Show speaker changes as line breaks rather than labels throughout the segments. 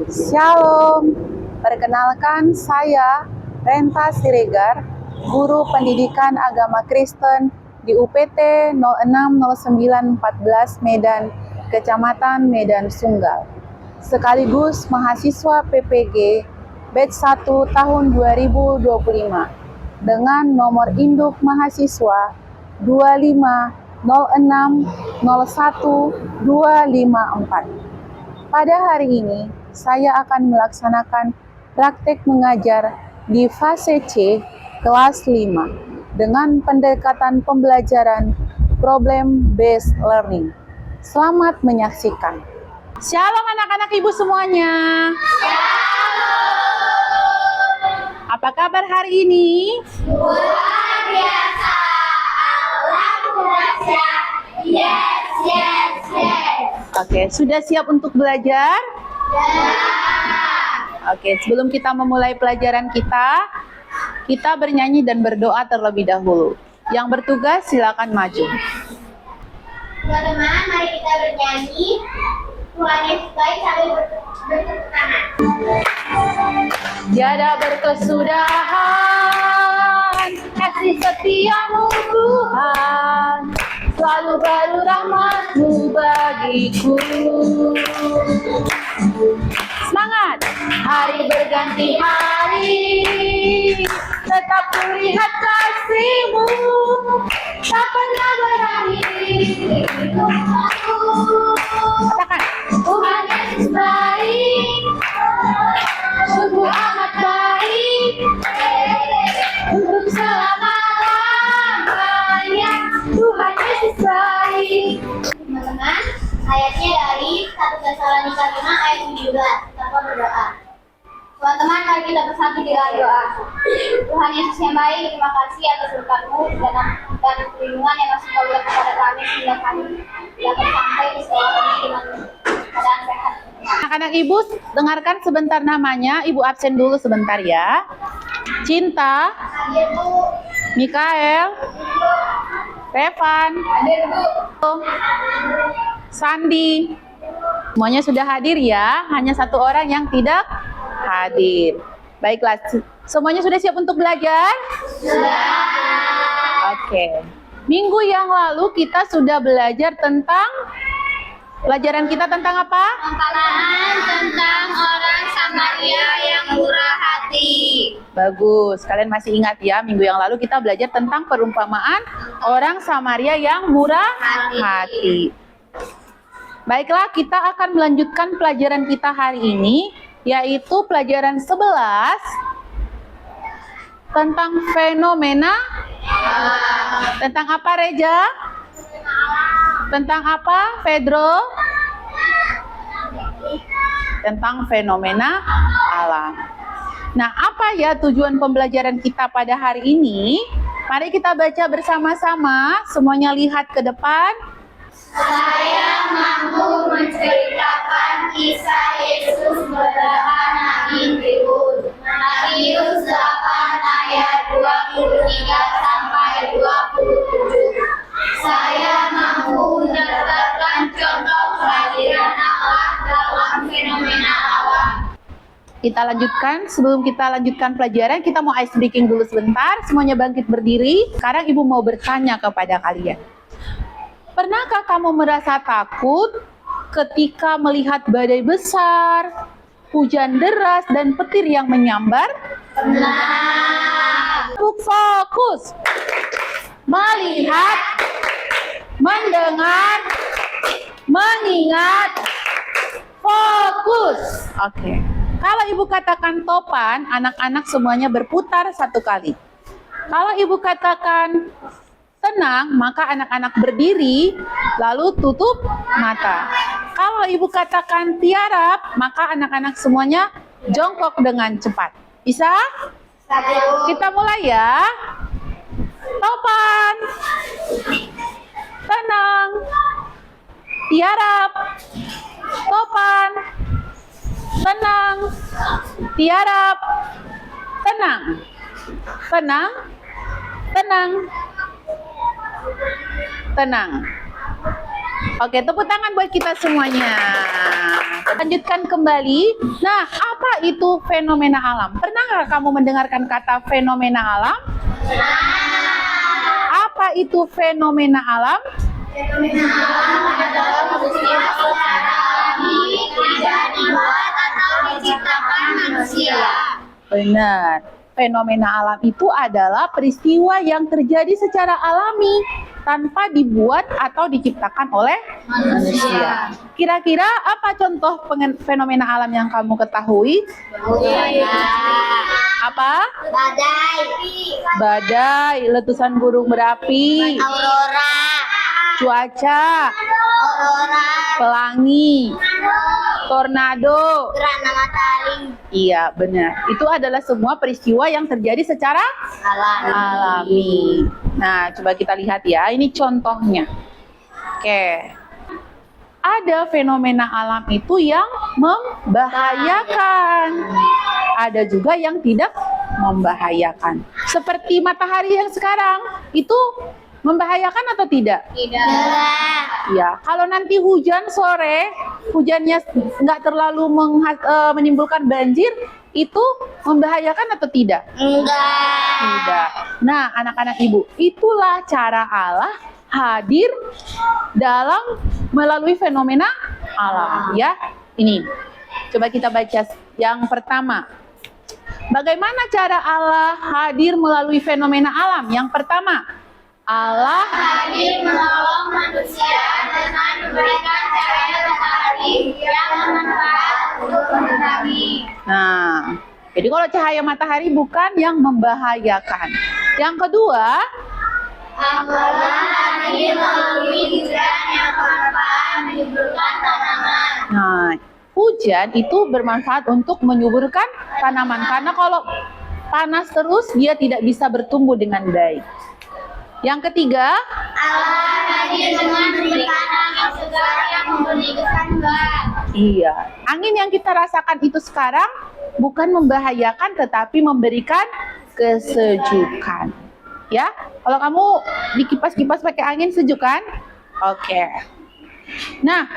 Shalom, perkenalkan saya Renta Siregar, Guru Pendidikan Agama Kristen di UPT 060914 Medan, Kecamatan Medan Sunggal, sekaligus mahasiswa PPG batch 1 tahun 2025 dengan nomor induk mahasiswa 25060124. Pada hari ini, saya akan melaksanakan praktek mengajar di fase C kelas 5 dengan pendekatan pembelajaran problem based learning. Selamat menyaksikan. Shalom anak-anak ibu semuanya. Shalom. Apa kabar hari ini?
Luar biasa. Alhamdulillah. Yes.
Oke, sudah siap untuk belajar?
Ya.
Oke, sebelum kita memulai pelajaran kita bernyanyi dan berdoa terlebih dahulu. Yang bertugas silakan maju.
Teman-teman, mari kita bernyanyi. Tuhan Yesus baik sambil bertepuk tangan.
Tiada berkesudahan kasih setiamu Tuhan, selalu baru rahmat-Mu bagiku. Semangat! Hari berganti hari, tetap kulihat kasih-Mu, tak pernah berakhir. Katakan,
Tuhan Yesus baik, sungguh amat baik, untuk selama-lamanya. Tuhan Yesus baik. Teman-teman, ayatnya dari 1 Tesalonika 5 ayat 17. Tanpa berdoa. Teman-teman, mari kita bersatu di dalam doa. Tuhan Yesus yang baik, terima kasih atas berkat-Mu dan perlindungan yang masih Kau berikan kepada kami sehingga kami dapat sampai di sekolah ini dengan keadaan sehat.
anak-anak ibu dengarkan sebentar namanya. Ibu absen dulu sebentar ya. Cinta,
Hadir Bu.
Mikael, Revan,
Hadir Bu.
Sandi. Semuanya sudah hadir ya. Hanya satu orang yang tidak hadir. Baiklah, semuanya sudah siap untuk belajar? Oke. Minggu yang lalu kita sudah belajar tentang pelajaran kita tentang apa?
Perumpamaan tentang orang Samaria yang murah hati.
Bagus, kalian masih ingat ya, minggu yang lalu kita belajar tentang perumpamaan orang Samaria yang murah hati. Baiklah, kita akan melanjutkan pelajaran kita hari ini, yaitu pelajaran 11 tentang fenomena. Tentang apa, Reja? Tentang apa, Pedro? Tentang fenomena alam. Nah, apa ya tujuan pembelajaran kita pada hari ini? Mari kita baca bersama-sama. Semuanya lihat ke depan.
Saya mampu menceritakan kisah Yesus bersama Nabi Firman. Matius 8 ayat 23 sampai 27. Saya mampu menyertakan contoh kehadiran Allah dalam fenomena alam.
Kita lanjutkan. Sebelum kita lanjutkan pelajaran, kita mau ice breaking dulu sebentar. Semuanya bangkit berdiri. Sekarang Ibu mau bertanya kepada kalian. Pernahkah kamu merasa takut ketika melihat badai besar, hujan deras, dan petir yang menyambar?
Nah,
Fokus. Melihat, mendengar, mengingat, fokus. Oke. Kalau Ibu katakan topan, anak-anak semuanya berputar satu kali. Kalau Ibu katakan tenang, maka anak-anak berdiri, lalu tutup mata. Kalau Ibu katakan tiarap, maka anak-anak semuanya jongkok dengan cepat. Bisa? Kita mulai ya. Topan, tenang, tiarap, topan, tenang, tiarap, tenang, tenang, tenang, tenang. Oke, tepuk tangan buat kita semuanya. Lanjutkan kembali. Nah, apa itu fenomena alam? Pernah nggak kamu mendengarkan kata fenomena alam? Apa itu fenomena alam?
Fenomena alam adalah peristiwa secara alami, tidak dibuat atau diciptakan manusia.
Benar. Fenomena alam itu adalah peristiwa yang terjadi secara alami tanpa dibuat atau diciptakan oleh manusia. Kira-kira apa contoh fenomena alam yang kamu ketahui? Apa?
Badai,
Badai, letusan gunung berapi,
aurora,
cuaca,
aurora,
pelangi, tornado.
gerhana matahari,
Iya, benar. Itu adalah semua peristiwa yang terjadi secara alami. Nah, coba kita lihat ya. Ini contohnya. Oke. Ada fenomena alam itu yang membahayakan. Ada juga yang tidak membahayakan. Seperti matahari yang sekarang, itu membahayakan atau tidak?
tidak,
Ya, kalau nanti hujan sore, hujannya nggak terlalu menimbulkan banjir, itu membahayakan atau tidak?
enggak,
Tidak. Nah, anak-anak ibu, itulah cara Allah hadir dalam melalui fenomena alam. Ya, ini. Coba kita baca yang pertama. Bagaimana cara Allah hadir melalui fenomena alam? Yang pertama, Allah
hadir menolong manusia dengan memberikan cahaya matahari yang bermanfaat untuk menerangi.
Nah, jadi kalau cahaya matahari bukan yang membahayakan. Yang kedua,
Allah hadir melalui hujan yang bermanfaat menyuburkan tanaman.
nah, hujan itu bermanfaat untuk menyuburkan tanaman. Karena kalau panas terus, dia tidak bisa bertumbuh dengan baik. Yang ketiga,
Allah hadir dengan memberikan angin segar yang memberi kesejukan.
iya, angin yang kita rasakan itu sekarang bukan membahayakan tetapi memberikan kesejukan. Ya, kalau kamu dikipas-kipas pakai angin sejuk kan? Oke. Nah,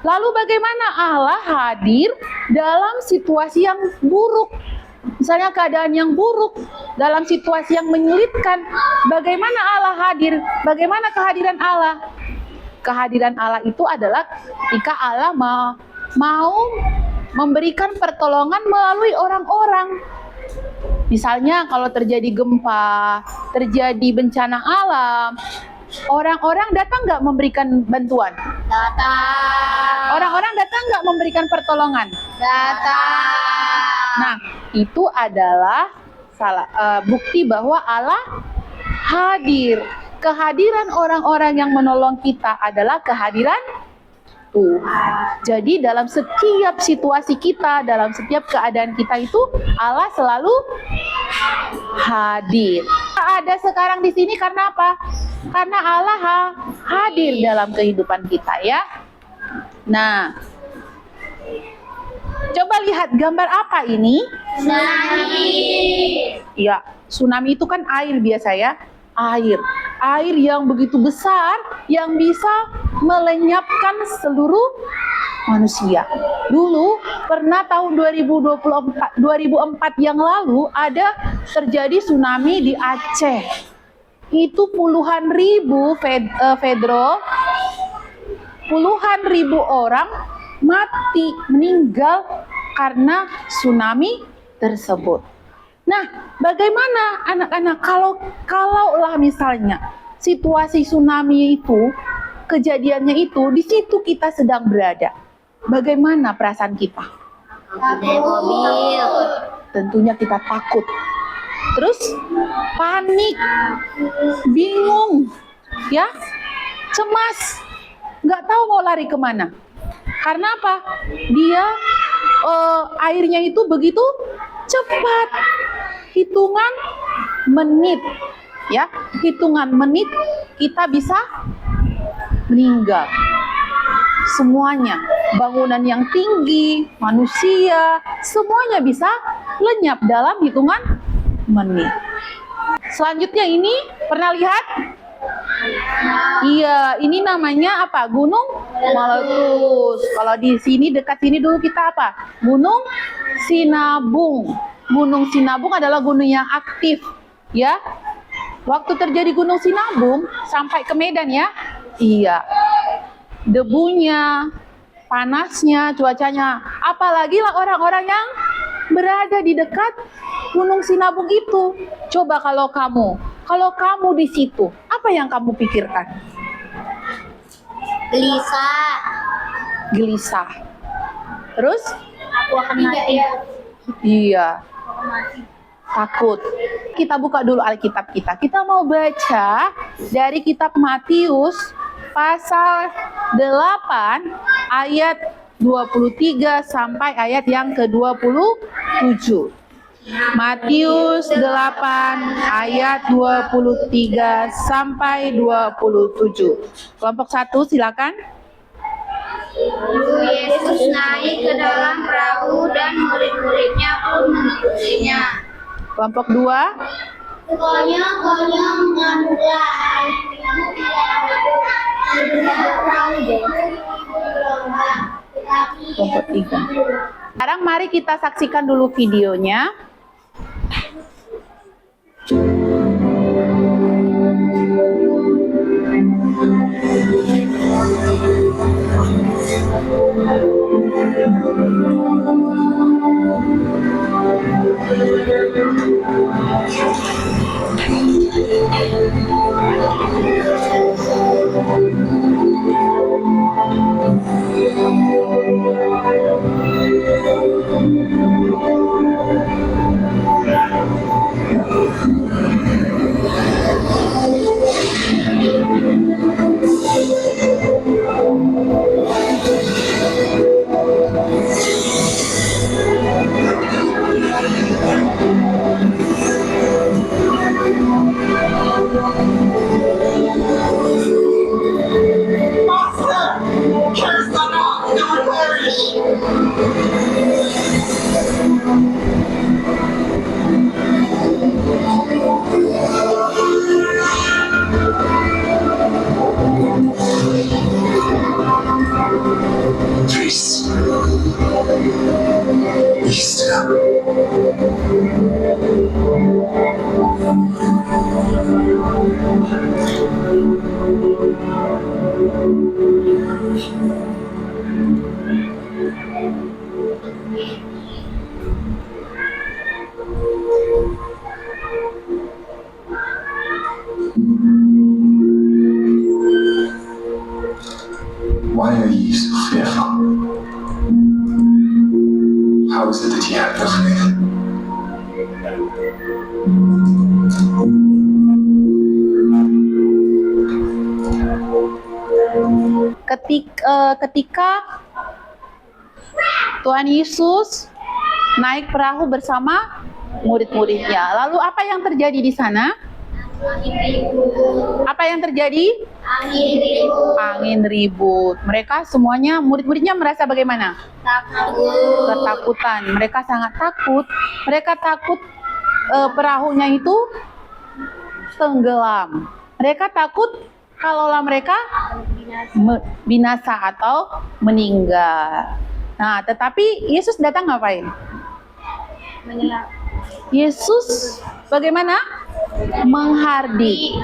lalu bagaimana Allah hadir dalam situasi yang buruk? Misalnya keadaan yang buruk, dalam situasi yang menyulitkan, bagaimana Allah hadir? Bagaimana kehadiran Allah? Kehadiran Allah itu adalah ketika Allah mau memberikan pertolongan melalui orang-orang. Misalnya kalau terjadi gempa, terjadi bencana alam, orang-orang datang nggak memberikan bantuan?
Datang,
Orang-orang datang nggak memberikan pertolongan?
datang.
Nah, itu adalah bukti bahwa Allah hadir. Kehadiran orang-orang yang menolong kita adalah kehadiran Tuhan. Jadi dalam setiap situasi kita, dalam setiap keadaan kita itu Allah selalu hadir. Ada sekarang di sini karena apa? Karena Allah hadir dalam kehidupan kita ya. Nah, coba lihat gambar apa ini?
Tsunami.
Ya, tsunami itu kan air biasa ya. Air yang begitu besar yang bisa melenyapkan seluruh manusia. Dulu pernah tahun 2004 yang lalu ada terjadi tsunami di Aceh. Itu puluhan ribu puluhan ribu orang meninggal karena tsunami tersebut. Nah, bagaimana anak-anak kalaulah misalnya situasi tsunami itu, kejadiannya itu di situ kita sedang berada. Bagaimana perasaan kita?
Pakai mobil.
Tentunya kita takut. Terus panik, bingung, ya, cemas, nggak tahu mau lari kemana. Karena apa? Airnya itu begitu cepat, hitungan menit, ya, hitungan menit kita bisa meninggal. Semuanya, bangunan yang tinggi, manusia, semuanya bisa lenyap dalam hitungan menit. Selanjutnya ini pernah lihat Iya, ini namanya apa? Gunung Meletus. Kalau di sini dekat sini dulu kita apa? Gunung Sinabung. Gunung Sinabung adalah gunung yang aktif, ya. Waktu terjadi Gunung Sinabung sampai ke Medan ya. Iya. Debunya, panasnya, cuacanya. Apalagi lah orang-orang yang berada di dekat Gunung Sinabung itu. Coba kalau kamu di situ, apa yang kamu pikirkan?
Gelisah.
Gelisah. Terus?
Aku akan mati.
Iya. Takut. Kita buka dulu Alkitab kita. Kita mau baca dari kitab Matius pasal 8 ayat 23 sampai ayat yang ke-27. Matius 8 ayat 23 sampai 27. Kelompok 1 silakan.
Lalu Yesus naik ke dalam perahu dan murid-muridnya pun mengikutinya.
Kelompok 2.
Konyol-konyol mengangguklah air itu tidak
Kelompok 3. Sekarang mari kita saksikan dulu videonya.
Why are ye so fearful? How is it that ye have no faith?
Ketika Tuhan Yesus naik perahu bersama murid-muridnya, lalu apa yang terjadi di sana? Apa yang terjadi? Angin ribut. Mereka semuanya, murid-muridnya merasa bagaimana? Ketakutan. Mereka sangat takut. Mereka takut perahunya itu tenggelam. Mereka takut kalaulah mereka binasa atau meninggal. Nah, tetapi Yesus datang ngapain? Yesus bagaimana? Menghardik.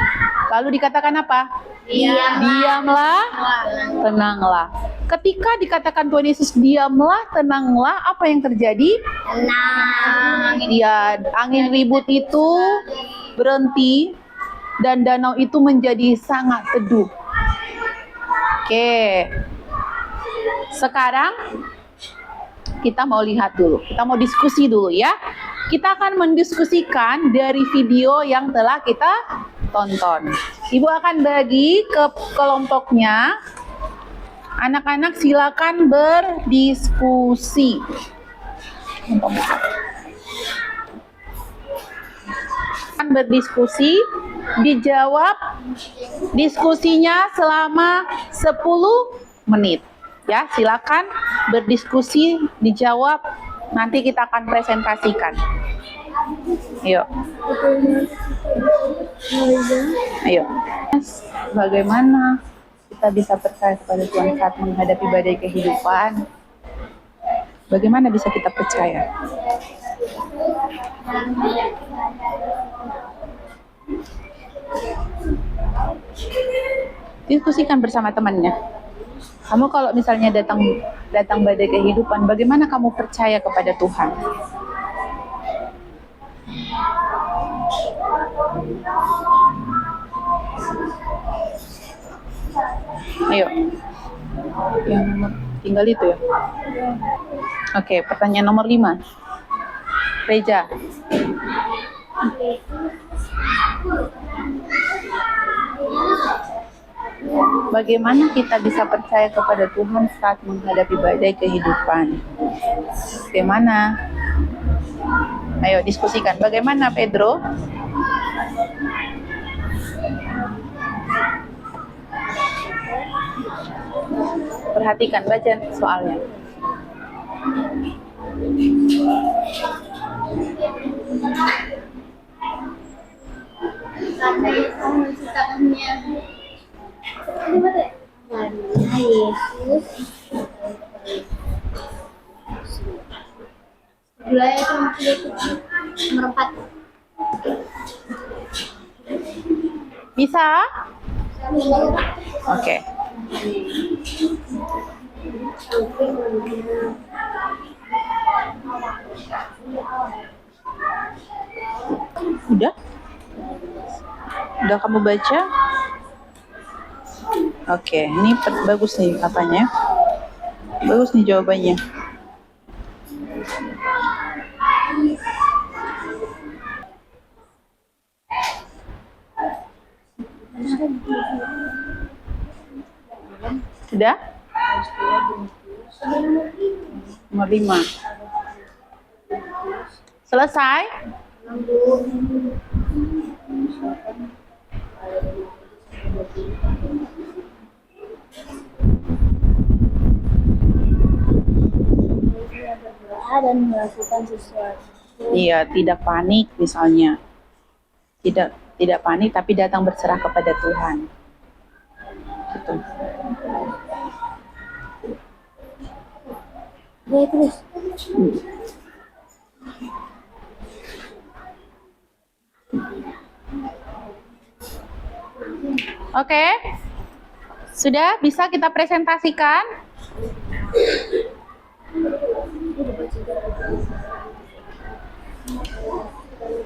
Lalu dikatakan apa? Diamlah, tenanglah. Ketika dikatakan Tuhan Yesus diamlah, tenanglah, apa yang terjadi?
Tenang.
Ya, angin ribut itu berhenti dan danau itu menjadi sangat teduh. Oke. Sekarang kita mau lihat dulu. Kita mau diskusi dulu ya. Kita akan mendiskusikan dari video yang telah kita tonton. Ibu akan bagi ke kelompoknya. Anak-anak silakan berdiskusi. Akan berdiskusi, dijawab diskusinya selama 10 menit. Ya, silakan berdiskusi, dijawab. Nanti kita akan presentasikan. Ayo. Ayo. Bagaimana kita bisa percaya kepada Tuhan saat menghadapi badai kehidupan? Bagaimana bisa kita percaya? Diskusikan bersama temannya. Kamu kalau misalnya datang badai kehidupan, bagaimana kamu percaya kepada Tuhan? Ayo. Yang nomor tinggal itu ya. Oke, pertanyaan nomor 5. Reja. Bagaimana kita bisa percaya kepada Tuhan saat menghadapi badai kehidupan? Bagaimana? Ayo diskusikan. Bagaimana, Pedro? Perhatikan, baca soalnya.
Karena Yesus menciptakannya. Karena Yesus Mulai nomor 4.
Bisa? Oke. Udah? Udah kamu baca? Oke, ini bagus nih katanya. Bagus nih jawabannya. Sudah? Nomor 5. Selesai?
Dan melakukan sesuatu.
Iya, tidak panik misalnya. Tidak panik tapi datang berserah kepada Tuhan. Gitu.
Baik, terus.
Oke. Sudah bisa kita presentasikan?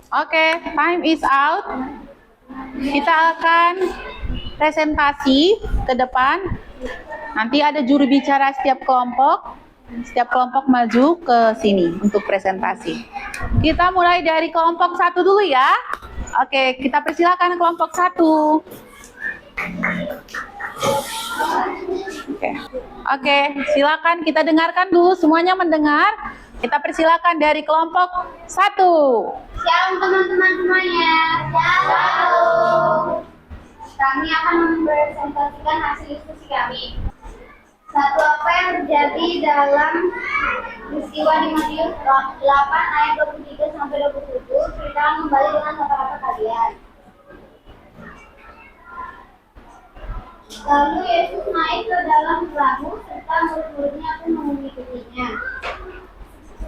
Oke, time is out. Kita akan presentasi ke depan. Nanti ada juru bicara setiap kelompok. Setiap kelompok maju ke sini untuk presentasi. Kita mulai dari kelompok 1 dulu ya. Oke, kita persilakan kelompok 1. Oke, silakan kita dengarkan dulu. Semuanya mendengar. Kita persilakan dari kelompok 1.
Shalom teman-teman semuanya. Shalom. Kami akan mempresentasikan hasil diskusi kami. Satu, apa yang terjadi dalam peristiwa di Matius 8 ayat 23 sampai 27? Ceritakan kembali dengan kata-kata kalian. Lalu Yesus naik ke dalam perahu serta murid-muridnya pun mengikutinya.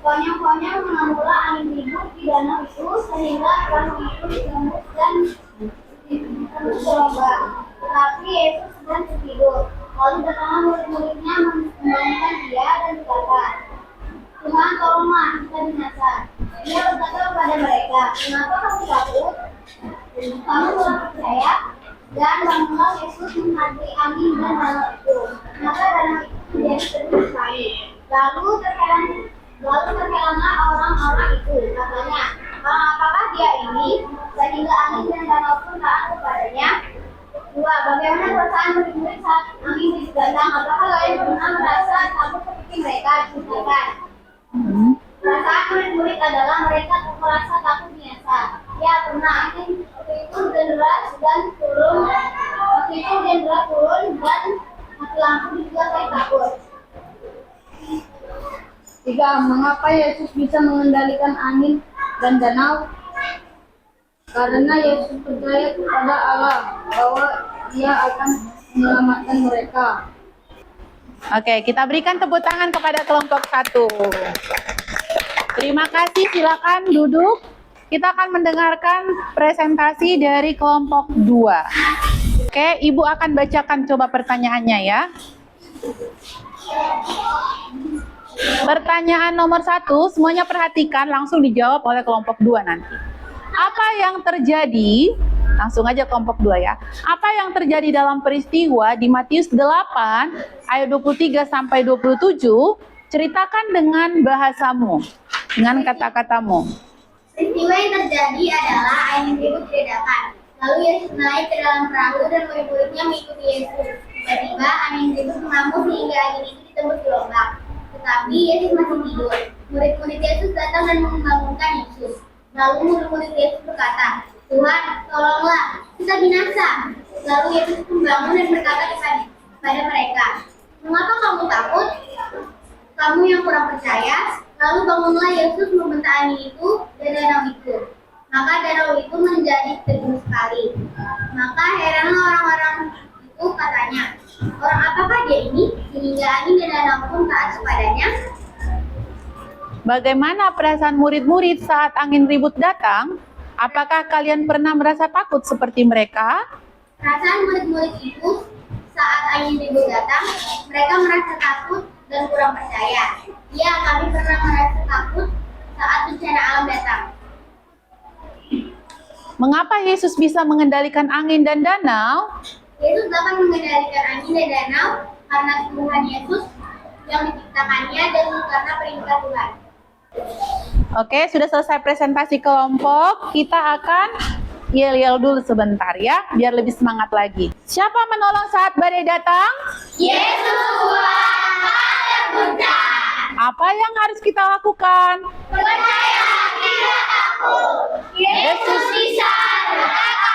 Konyol-konyol mengambil angin ribut di danau itu sehingga perahu itu ditembus dan bergelombang. Tetapi Yesus sedang tertidur. Lalu datanglah murid-muridnya membangunkan dia dan berkata, Tuhan, tolonglah, kita binasa. Dia berkata kepada mereka, kenapa kamu takut? Kamu telah percaya? Dan bangunlah Yesus menghadapi angin dan danau itu. Maka danau itu menjadi teduh sekali. Lalu terhelanglah orang-orang itu. Katanya, apakah dia ini? Sehingga angin dan danau pun taat kepadanya. 2. Bagaimana perasaan murid-murid saat angin datang? Apakah kalian pernah merasa takut seperti mereka? Diceritakan. Perasaan murid-murid adalah mereka merasa takut biasa. Ya, pernah angin waktu itu hujan deras dan turun. Dan mati lampu juga saya takut.
3. Mengapa Yesus bisa mengendalikan angin
dan danau karena Yesus percaya kepada Allah bahwa Dia akan menyelamatkan mereka.
Oke, kita berikan tepuk tangan kepada kelompok 1. Terima kasih, silakan duduk. Kita akan mendengarkan presentasi dari kelompok 2. Oke, Ibu akan bacakan coba pertanyaannya ya. Pertanyaan nomor 1, semuanya perhatikan, langsung dijawab oleh kelompok 2 nanti. Apa yang terjadi, langsung aja kelompok 2 ya. Apa yang terjadi dalam peristiwa di Matius 8 ayat 23 sampai 27, ceritakan dengan bahasamu, dengan kata-katamu.
Peristiwa yang terjadi adalah angin ribut diredakan. Lalu Yesus naik ke dalam perahu dan murid-muridnya mengikuti Yesus. Tiba-tiba angin ribut mengamuk sehingga angin itu ditembus gelombang. Tetapi Yesus masih tidur. Murid-murid Yesus datang dan membangunkan Yesus. Lalu murid-murid Yesus berkata, "Tuhan, tolonglah, kita binasa." Lalu Yesus membangun dan berkata kepada mereka, "Mengapa kamu takut? Kamu yang kurang percaya?" Lalu bangunlah Yesus membentak angin itu dan danau itu. Maka danau itu menjadi teduh sekali. Maka heranlah orang-orang itu katanya, "Orang apakah dia ini sehingga angin dan danau pun taat kepadanya?"
Bagaimana perasaan murid-murid saat angin ribut datang? Apakah kalian pernah merasa takut seperti mereka?
Perasaan murid-murid itu saat angin ribut datang, mereka merasa takut dan kurang percaya. Ya, kami pernah merasa takut saat bencana alam datang.
Mengapa Yesus bisa mengendalikan angin dan danau?
Yesus dapat mengendalikan angin dan danau karena Tuhan Yesus yang menciptakannya dan karena perintah Tuhan.
Oke, sudah selesai presentasi kelompok. Kita akan yel-yel dulu sebentar ya, biar lebih semangat lagi. Siapa menolong saat badai datang?
Yesus Tuhan, Maha.
Apa yang harus kita lakukan?
Percaya, tidak takut. Yesus bisa berkata.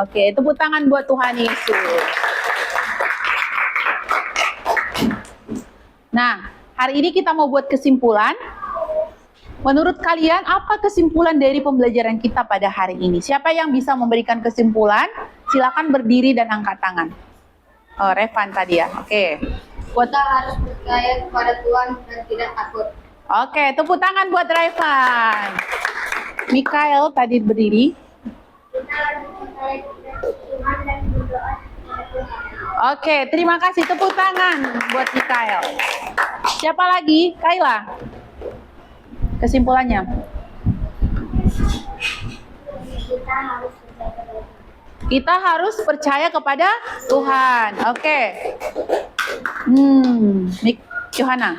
Oke, tepuk tangan buat Tuhan Yesus. Nah, hari ini kita mau buat kesimpulan. Menurut kalian, apa kesimpulan dari pembelajaran kita pada hari ini? Siapa yang bisa memberikan kesimpulan? Silakan berdiri dan angkat tangan. Oh, Revan tadi ya. Oke.
Kita harus percaya kepada Tuhan dan tidak takut.
Oke, tepuk tangan buat Revan. Mikael tadi berdiri.
Kita harus percaya kepada Tuhan dan berdoa kepada Tuhan.
Oke, terima kasih. Tepuk tangan buat Mikael. Siapa lagi? Kayla. Kesimpulannya.
Kita harus percaya kepada
Kita
Tuhan.
harus percaya kepada Tuhan. Oke. Johanna.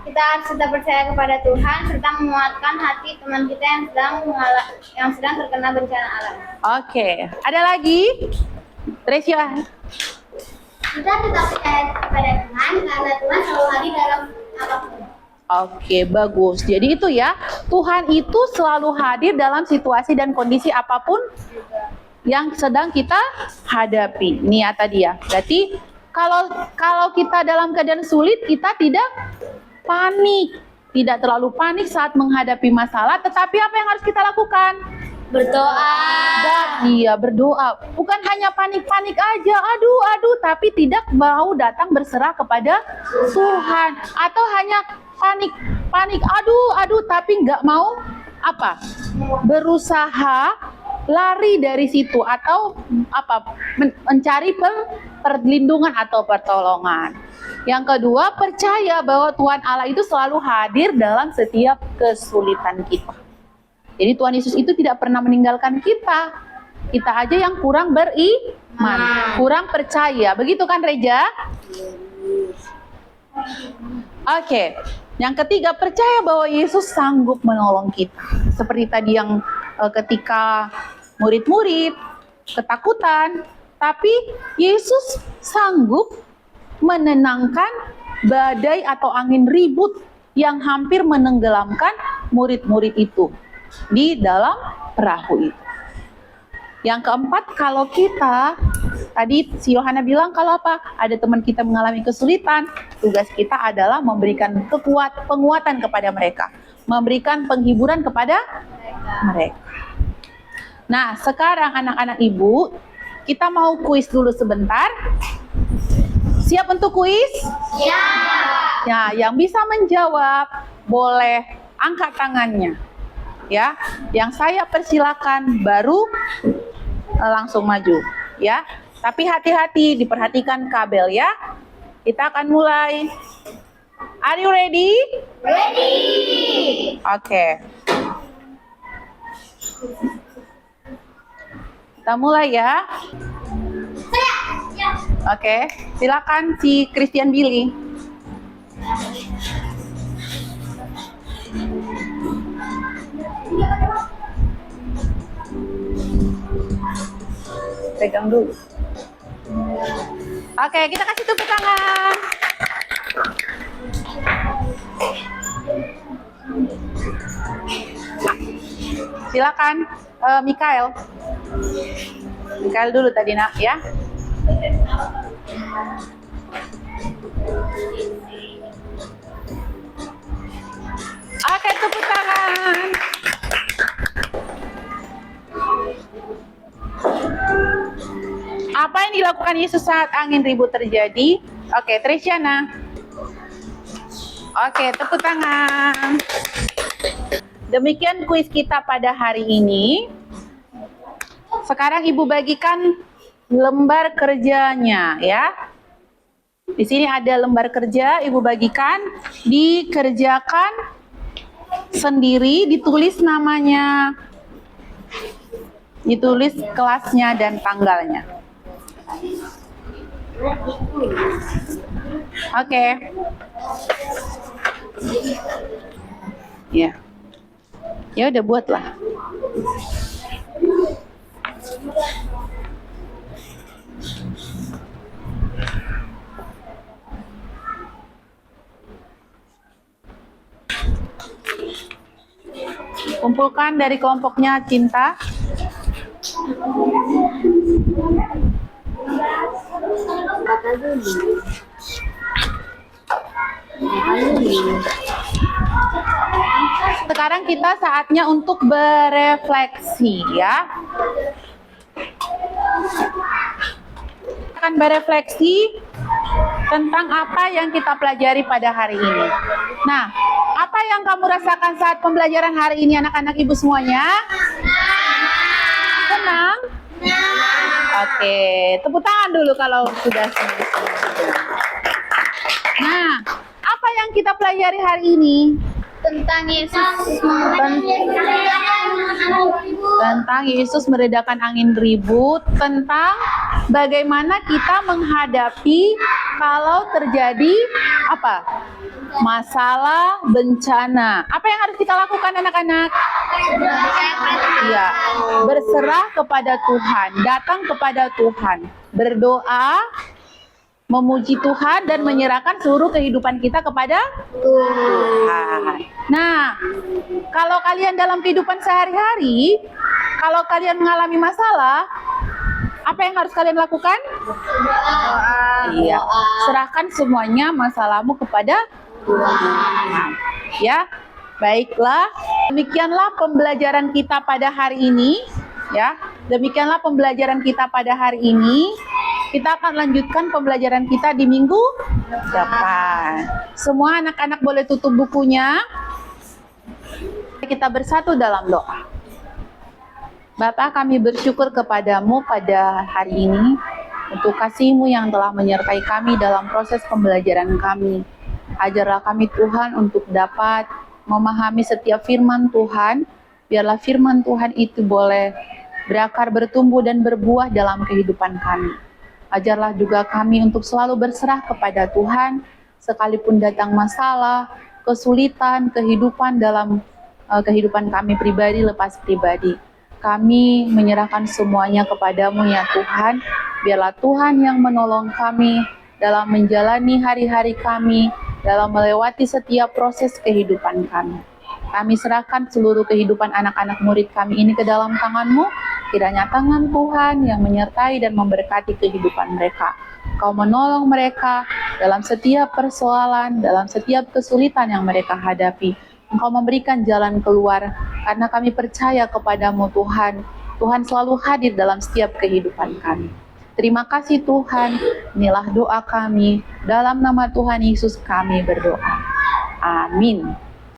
Kita harus tetap percaya kepada Tuhan serta menguatkan hati teman kita yang sedang terkena bencana alam.
Oke. Ada lagi? Tresya.
Kita tetap percaya kepada Tuhan karena Tuhan selalu hadir dalam apapun.
Oke, bagus. Jadi itu ya, Tuhan itu selalu hadir dalam situasi dan kondisi apapun yang sedang kita hadapi. Ini ya tadi ya. Berarti kalau kita dalam keadaan sulit, kita tidak panik. Tidak terlalu panik saat menghadapi masalah, tetapi apa yang harus kita lakukan?
Berdoa.
Iya, berdoa. Bukan hanya panik-panik aja, aduh, tapi tidak mau datang berserah kepada Tuhan. Atau hanya panik, aduh, tapi nggak mau apa? Berusaha lari dari situ atau apa? Mencari perlindungan atau pertolongan. Yang kedua, percaya bahwa Tuhan Allah itu selalu hadir dalam setiap kesulitan kita. Jadi Tuhan Yesus itu tidak pernah meninggalkan kita. Kita aja yang kurang beriman, kurang percaya. Begitu kan, Reja? Oke. Yang ketiga, percaya bahwa Yesus sanggup menolong kita. Seperti tadi yang ketika murid-murid ketakutan, tapi Yesus sanggup menenangkan badai atau angin ribut yang hampir menenggelamkan murid-murid itu di dalam perahu itu. Yang keempat, kalau kita, tadi si Yohana bilang kalau apa? Ada teman kita mengalami kesulitan, tugas kita adalah memberikan penguatan kepada mereka. memberikan penghiburan kepada mereka. Nah, sekarang anak-anak ibu, kita mau kuis dulu sebentar. Siap untuk kuis?
Ya.
Ya, yang bisa menjawab boleh angkat tangannya. Ya, yang saya persilakan baru langsung maju. Ya, tapi hati-hati, diperhatikan kabel ya. Kita akan mulai. Are you ready?
Ready.
Oke. Kita mulai ya.
Saya. Ya.
Oke, silakan si Christian Billy. Pegang dulu. Oke, kita kasih tepuk tangan. Silakan, Mikael. Mikael dulu tadi nak ya. Oke, tepuk tangan. Apa yang dilakukan Yesus saat angin ribut terjadi? Oke, Trisiana. Oke, tepuk tangan. Demikian kuis kita pada hari ini. Sekarang Ibu bagikan lembar kerjanya ya. Di sini ada lembar kerja, Ibu bagikan, dikerjakan sendiri, ditulis namanya, ditulis kelasnya dan tanggalnya. Oke. Ya. Ya udah buatlah. Kumpulkan dari kelompoknya Cinta. Sekarang kita saatnya untuk berefleksi ya. Akan berefleksi tentang apa yang kita pelajari pada hari ini. Nah, apa yang kamu rasakan saat pembelajaran hari ini anak-anak ibu semuanya? Senang? Oke, tepuk tangan dulu kalau sudah senang. Nah, apa yang kita pelajari hari ini?
Tentang Yesus.
Tentang Yesus meredakan angin ribut, tentang bagaimana kita menghadapi kalau terjadi apa? Masalah, bencana. Apa yang harus kita lakukan anak-anak? Iya, berserah kepada Tuhan, datang kepada Tuhan, berdoa, memuji Tuhan dan menyerahkan seluruh kehidupan kita kepada Tuhan. Nah, kalau kalian dalam kehidupan sehari-hari, kalau kalian mengalami masalah, apa yang harus kalian lakukan? Iya, serahkan semuanya masalahmu kepada Tuhan. Ya, baiklah. Demikianlah pembelajaran kita pada hari ini. Ya, demikianlah pembelajaran kita pada hari ini. Kita akan lanjutkan pembelajaran kita di minggu depan. Semua anak-anak boleh tutup bukunya. Kita bersatu dalam doa. Bapa, kami bersyukur kepadamu pada hari ini untuk kasih-Mu yang telah menyertai kami dalam proses pembelajaran kami. Ajarlah kami Tuhan untuk dapat memahami setiap firman Tuhan. Biarlah firman Tuhan itu boleh berakar, bertumbuh dan berbuah dalam kehidupan kami. Ajarlah juga kami untuk selalu berserah kepada Tuhan, sekalipun datang masalah, kesulitan, kehidupan dalam kehidupan kami pribadi lepas pribadi. Kami menyerahkan semuanya kepadamu ya Tuhan. Biarlah Tuhan yang menolong kami dalam menjalani hari-hari kami, dalam melewati setiap proses kehidupan kami. Kami serahkan seluruh kehidupan anak-anak murid kami ini ke dalam tangan-Mu. Kiranya tangan Tuhan yang menyertai dan memberkati kehidupan mereka. Kau menolong mereka dalam setiap persoalan, dalam setiap kesulitan yang mereka hadapi. Engkau memberikan jalan keluar, karena kami percaya kepadamu Tuhan. Tuhan selalu hadir dalam setiap kehidupan kami. Terima kasih Tuhan, inilah doa kami. Dalam nama Tuhan Yesus kami berdoa. Amin.